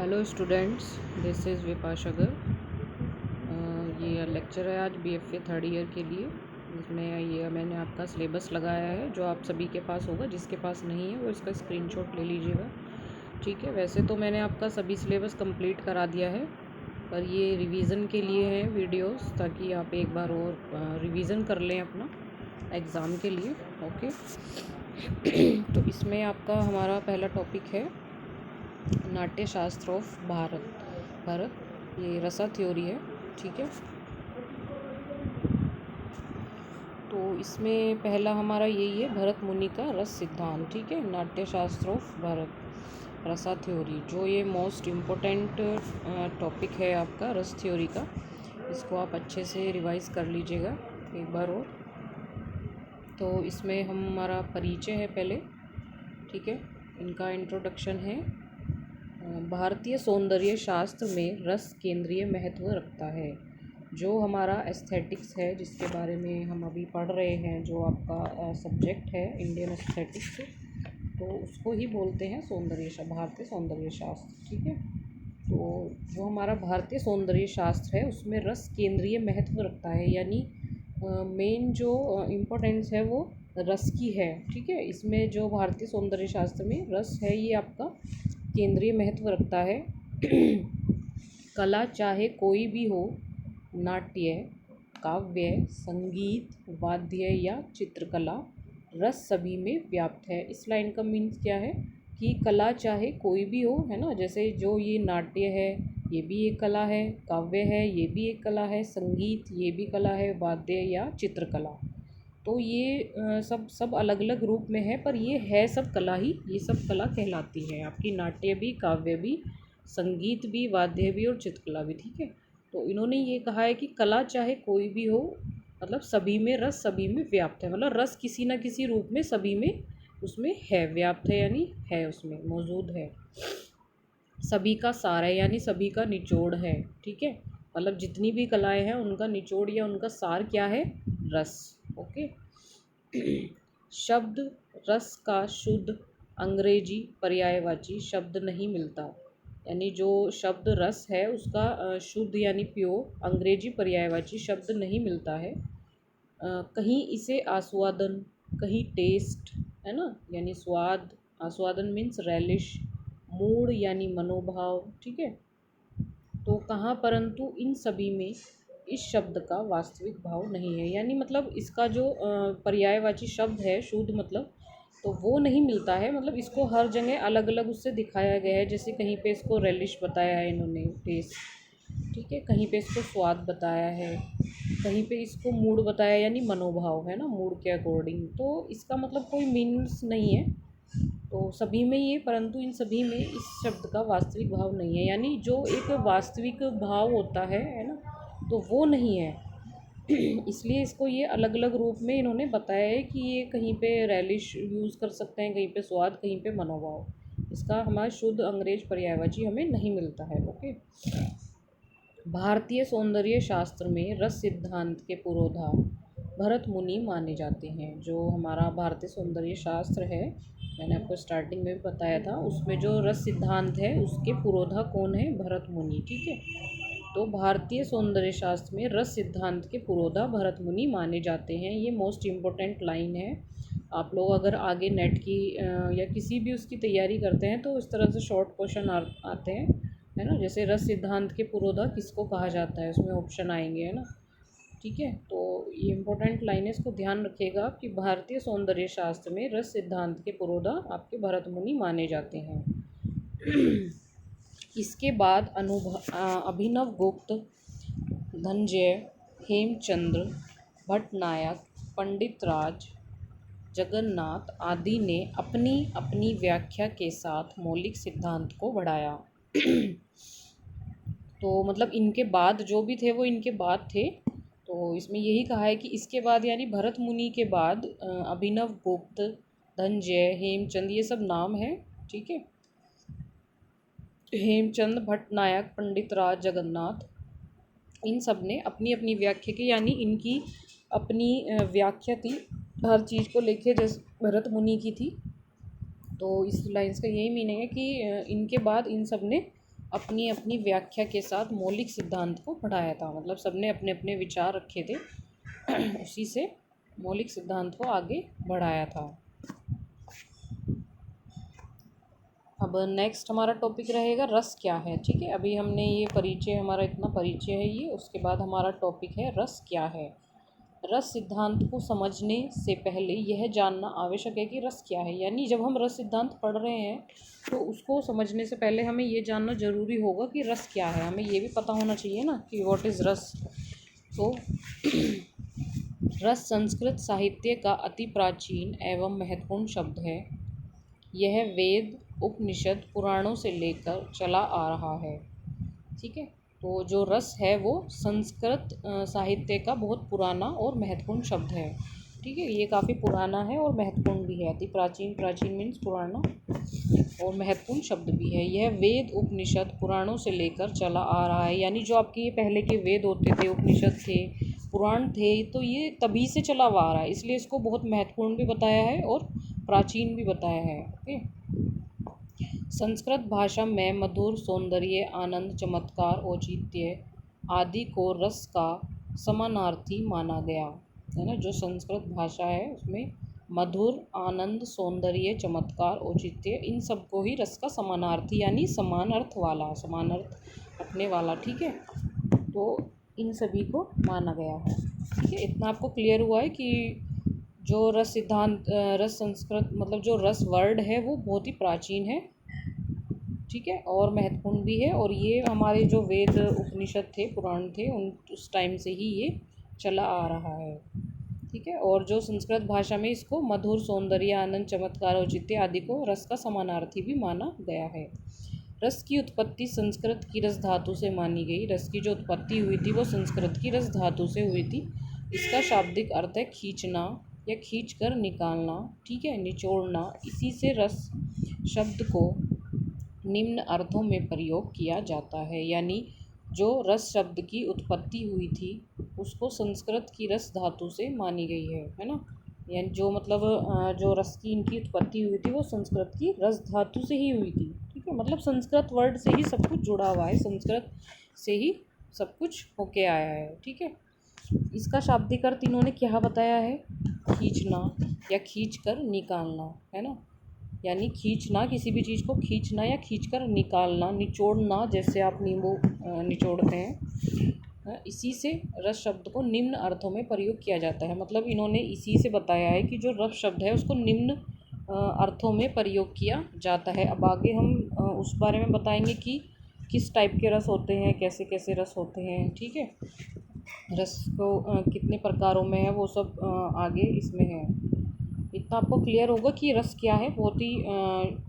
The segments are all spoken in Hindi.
Hello students, this is Vipasha Gar. ये लेक्चर है आज बीएफए थर्ड ईयर के लिए। इसमें ये मैंने आपका सिलेबस लगाया है जो आप सभी के पास होगा। जिसके पास नहीं है वो इसका स्क्रीनशॉट ले लीजिएगा, ठीक है। वैसे तो मैंने आपका सभी सिलेबस कंप्लीट करा दिया है, पर ये रिवीज़न के लिए है वीडियोस, ताकि आप एक बार और रिवीज़न कर लें अपना एग्ज़ाम के लिए। ओके तो इसमें आपका हमारा पहला टॉपिक है नाट्य शास्त्र ऑफ भारत। ये रसा थ्योरी है, ठीक है। तो इसमें पहला हमारा यही है भरत मुनि का रस सिद्धांत, ठीक है। नाट्य शास्त्र ऑफ भारत रसा थ्योरी, जो ये मोस्ट इम्पोर्टेंट टॉपिक है आपका रस थ्योरी का। इसको आप अच्छे से रिवाइज कर लीजिएगा एक बार और। तो इसमें हमारा परिचय है पहले, ठीक है। इनका इंट्रोडक्शन है। भारतीय सौंदर्य शास्त्र में रस केंद्रीय महत्व रखता है। जो हमारा एस्थेटिक्स है, जिसके बारे में हम अभी पढ़ रहे हैं, जो आपका सब्जेक्ट है इंडियन एस्थेटिक्स, तो उसको ही बोलते हैं भारतीय सौंदर्य शास्त्र, ठीक है। तो जो हमारा भारतीय सौंदर्य शास्त्र है उसमें रस केंद्रीय महत्व रखता है, यानी मेन जो इम्पोर्टेंस है वो रस की है, ठीक है। इसमें जो भारतीय सौंदर्य शास्त्र में रस है ये आपका केंद्रीय महत्व रखता है। कला चाहे कोई भी हो, नाट्य, काव्य, संगीत, वाद्य या चित्रकला, रस सभी में व्याप्त है। इस लाइन का मीन्स क्या है कि कला चाहे कोई भी हो, है ना। जैसे जो ये नाट्य है ये भी एक कला है, काव्य है ये भी एक कला है, संगीत ये भी कला है, वाद्य या चित्रकला। तो ये सब अलग अलग रूप में है, पर ये है सब कला ही, ये सब कला कहलाती है आपकी। नाट्य भी, काव्य भी, संगीत भी, वाद्य भी और चित्रकला भी, ठीक है। तो इन्होंने ये कहा है कि कला चाहे कोई भी हो, मतलब सभी में रस सभी में व्याप्त है। मतलब रस किसी न किसी रूप में सभी में उसमें है, व्याप्त है यानी है, उसमें मौजूद है। सभी का सार है यानी सभी का निचोड़ है, ठीक है। मतलब जितनी भी कलाएं हैं उनका निचोड़ या उनका सार क्या है? रस। ओके शब्द रस का शुद्ध अंग्रेजी पर्यायवाची शब्द नहीं मिलता, यानी जो शब्द रस है उसका शुद्ध यानी प्योर अंग्रेजी पर्यायवाची शब्द नहीं मिलता है। कहीं इसे आस्वादन, कहीं टेस्ट, है ना, यानी स्वाद। आस्वादन मीन्स रेलिश, मूड यानी मनोभाव, ठीक है। तो कहाँ, परंतु इन सभी में इस शब्द का वास्तविक भाव नहीं है, यानी मतलब इसका जो पर्यायवाची शब्द है शुद्ध, मतलब तो वो नहीं मिलता है। मतलब इसको हर जगह अलग अलग उससे दिखाया गया है। जैसे कहीं पे इसको रेलिश बताया है इन्होंने, टेस्ट, ठीक है। कहीं पे इसको स्वाद बताया है, कहीं पे इसको मूड बताया यानी मनोभाव, है ना, मूड के अकॉर्डिंग। तो इसका मतलब कोई मीन्स नहीं है। तो सभी में ये, परंतु इन सभी में इस शब्द का वास्तविक भाव नहीं है, यानी जो एक वास्तविक भाव होता है ना, तो वो नहीं है। इसलिए इसको ये अलग अलग रूप में इन्होंने बताया है कि ये कहीं पे रेलिश यूज़ कर सकते हैं, कहीं पे स्वाद, कहीं पे मनोभाव। इसका हमारा शुद्ध अंग्रेज पर्यायवाची हमें नहीं मिलता है। ओके भारतीय सौंदर्य शास्त्र में रस सिद्धांत के पुरोधा भरत मुनि माने जाते हैं। जो हमारा भारतीय सौंदर्य शास्त्र है, मैंने आपको स्टार्टिंग में भी बताया था, उसमें जो रस सिद्धांत है उसके पुरोधा कौन है? भरत मुनि, ठीक है। तो भारतीय सौंदर्य शास्त्र में रस सिद्धांत के पुरोधा भरत मुनि माने जाते हैं। ये मोस्ट इम्पोर्टेंट लाइन है। आप लोग अगर आगे नेट की या किसी भी उसकी तैयारी करते हैं तो इस तरह से शॉर्ट क्वेश्चन आते हैं, है ना। जैसे रस सिद्धांत के पुरोधा किसको कहा जाता है, उसमें ऑप्शन आएंगे, है ना, ठीक है। तो ये इम्पोर्टेंट लाइन है, इसको ध्यान रखिएगा कि भारतीय सौंदर्य शास्त्र में रस सिद्धांत के पुरोधा आपके भरत मुनि माने जाते हैं। इसके बाद अभिनव गुप्त, धनंजय, हेमचंद्र, भट्टनायक, पंडित राज, जगन्नाथ आदि ने अपनी अपनी व्याख्या के साथ मौलिक सिद्धांत को बढ़ाया। तो मतलब इनके बाद जो भी थे वो इनके बाद थे। तो इसमें यही कहा है कि इसके बाद यानी भरत मुनि के बाद अभिनव गुप्त, धनंजय, हेमचंद, ये सब नाम है, ठीक है। हेमचंद, भट्टनायक, पंडित राज, जगन्नाथ, इन सब ने अपनी अपनी व्याख्या की, यानी इनकी अपनी व्याख्या थी हर चीज़ को लेके, जैसे भरत मुनि की थी। तो इस लाइन्स का यही मीनिंग है कि इनके बाद इन सब ने अपनी अपनी व्याख्या के साथ मौलिक सिद्धांत को बढ़ाया था। मतलब सबने अपने अपने विचार रखे थे उसी से मौलिक सिद्धांत को आगे बढ़ाया था। अब नेक्स्ट हमारा टॉपिक रहेगा रस क्या है। ठीक है, अभी हमने ये परिचय, हमारा इतना परिचय है ये, उसके बाद हमारा टॉपिक है रस क्या है। रस सिद्धांत को समझने से पहले यह जानना आवश्यक है कि रस क्या है। यानी जब हम रस सिद्धांत पढ़ रहे हैं तो उसको समझने से पहले हमें ये जानना ज़रूरी होगा कि रस क्या है। हमें ये भी पता होना चाहिए ना कि व्हाट इज़ रस। तो रस संस्कृत साहित्य का अति प्राचीन एवं महत्वपूर्ण शब्द है। यह वेद, उपनिषद, पुराणों से लेकर चला आ रहा है। ठीक है, तो जो रस है वो संस्कृत साहित्य का बहुत पुराना और महत्वपूर्ण शब्द है। ठीक है, ये काफ़ी पुराना है और महत्वपूर्ण भी है। अति प्राचीन, प्राचीन मीन्स पुराना, और महत्वपूर्ण शब्द भी है। यह वेद, उपनिषद, पुराणों से लेकर चला आ रहा है। यानी जो आपके ये पहले के वेद होते थे, उपनिषद थे, पुराण थे, तो ये तभी से चला हुआ आ रहा है, इसलिए इसको बहुत महत्वपूर्ण भी बताया है और प्राचीन भी बताया है। ओके, संस्कृत भाषा में मधुर, सौंदर्य, आनंद, चमत्कार, औचित्य आदि को रस का समानार्थी माना गया है ना। जो संस्कृत भाषा है उसमें मधुर, आनंद, सौंदर्य, चमत्कार, औचित्य, इन सबको ही रस का समानार्थी यानी समान अर्थ वाला, समान अर्थ रखने वाला, ठीक है, तो इन सभी को माना गया है। ठीक है, इतना आपको क्लियर हुआ है कि जो रस सिद्धांत, रस संस्कृत मतलब जो रस वर्ड है वो बहुत ही प्राचीन है। ठीक है, और महत्वपूर्ण भी है, और ये हमारे जो वेद, उपनिषद थे, पुराण थे, उस टाइम से ही ये चला आ रहा है। ठीक है, और जो संस्कृत भाषा में इसको मधुर, सौंदर्य, आनंद, चमत्कार, औचित्य आदि को रस का समानार्थी भी माना गया है। रस की उत्पत्ति संस्कृत की रस धातु से मानी गई। रस की जो उत्पत्ति हुई थी वो संस्कृत की रस धातु से हुई थी। इसका शाब्दिक अर्थ है खींचना या खींच कर निकालना। ठीक है, निचोड़ना। इसी से रस शब्द को निम्न अर्थों में प्रयोग किया जाता है। यानी जो रस शब्द की उत्पत्ति हुई थी उसको संस्कृत की रस धातु से मानी गई है ना। यानी जो मतलब जो रस की इनकी उत्पत्ति हुई थी वो संस्कृत की रस धातु से ही हुई थी। ठीक है, मतलब संस्कृत वर्ड से ही सब कुछ जुड़ा हुआ है, संस्कृत से ही सब कुछ होके आया है। ठीक है, इसका शाब्दिक अर्थ इन्होंने क्या बताया है, खींचना या खींच कर निकालना, है ना। यानी खींचना, किसी भी चीज़ को खींचना या खींचकर निकालना, निचोड़ना, जैसे आप नींबू निचोड़ते हैं। इसी से रस शब्द को निम्न अर्थों में प्रयोग किया जाता है। मतलब इन्होंने इसी से बताया है कि जो रस शब्द है उसको निम्न अर्थों में प्रयोग किया जाता है। अब आगे हम उस बारे में बताएंगे कि किस टाइप के रस होते हैं, कैसे कैसे रस होते हैं। ठीक है, रस को कितने प्रकारों में है वो सब आगे इसमें है। इतना आपको क्लियर होगा कि रस क्या है। बहुत ही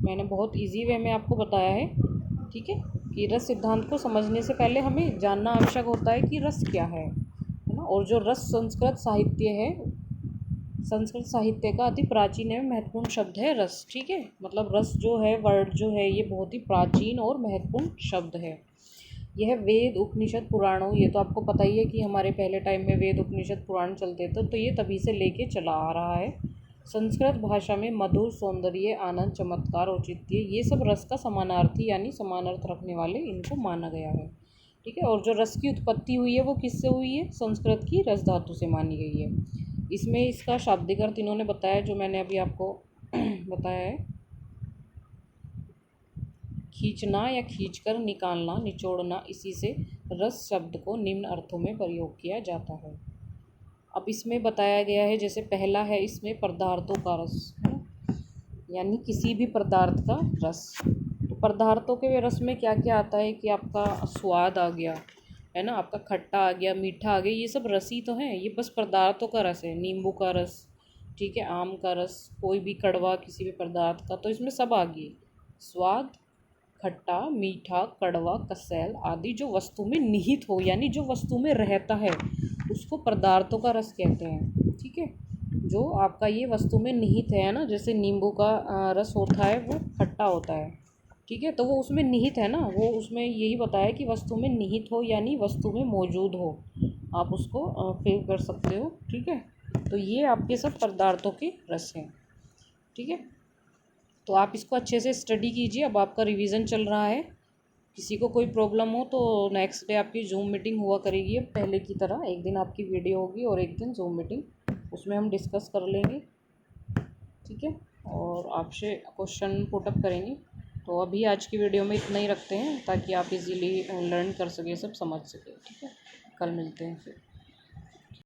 मैंने बहुत इजी वे में आपको बताया है। ठीक है, कि रस सिद्धांत को समझने से पहले हमें जानना आवश्यक होता है कि रस क्या है ना। और जो रस संस्कृत साहित्य है, संस्कृत साहित्य का अति प्राचीन एवं महत्वपूर्ण शब्द है रस। ठीक है, मतलब रस जो है, वर्ड जो है, ये बहुत ही प्राचीन और महत्वपूर्ण शब्द है। यह वेद, उपनिषद, पुराणों, ये तो आपको पता ही है कि हमारे पहले टाइम में वेद, उपनिषद, पुराण चलते थे, तो ये तभी से लेके चला आ रहा है। संस्कृत भाषा में मधुर, सौंदर्य, आनंद, चमत्कार, औचित्य, ये सब रस का समानार्थी यानी समान अर्थ रखने वाले इनको माना गया है। ठीक है, और जो रस की उत्पत्ति हुई है वो किससे हुई है, संस्कृत की रस धातु से मानी गई है। इसमें इसका शाब्दिक अर्थ इन्होंने बताया, जो मैंने अभी आपको बताया है, खींचना या खींचकर निकालना, निचोड़ना। इसी से रस शब्द को निम्न अर्थों में प्रयोग किया जाता है। अब इसमें बताया गया है, जैसे पहला है इसमें पदार्थों का रस, है ना, यानी किसी भी पदार्थ का रस। तो पदार्थों के रस में क्या क्या आता है कि आपका स्वाद आ गया, है ना, आपका खट्टा आ गया, मीठा आ गया, ये सब रस ही तो हैं। ये बस पदार्थों का रस है। नींबू का रस, ठीक है, आम का रस, कोई भी कड़वा किसी भी पदार्थ का, तो इसमें सब आ गई। स्वाद, खट्टा, मीठा, कड़वा, कसैल आदि जो वस्तु में निहित हो, यानी जो वस्तु में रहता है, उसको पदार्थों का रस कहते हैं। ठीक है, जो आपका ये वस्तु में निहित है ना, जैसे नींबू का रस होता है वो खट्टा होता है। ठीक है, तो वो उसमें निहित है ना, वो उसमें यही बताया कि वस्तु में निहित हो यानी वस्तु में मौजूद हो, आप उसको फील कर सकते हो। ठीक है, तो ये आपके सब पदार्थों के रस हैं। ठीक है, तो आप इसको अच्छे से स्टडी कीजिए। अब आपका रिवीजन चल रहा है। किसी को कोई प्रॉब्लम हो तो नेक्स्ट डे आपकी जूम मीटिंग हुआ करेगी अब पहले की तरह। एक दिन आपकी वीडियो होगी और एक दिन जूम मीटिंग, उसमें हम डिस्कस कर लेंगे, ठीक है, और आपसे क्वेश्चन पुटअप करेंगे। तो अभी आज की वीडियो में इतना ही रखते हैं ताकि आप इजीली लर्न कर सकें, सब समझ सकें, ठीक है। कल मिलते हैं फिर।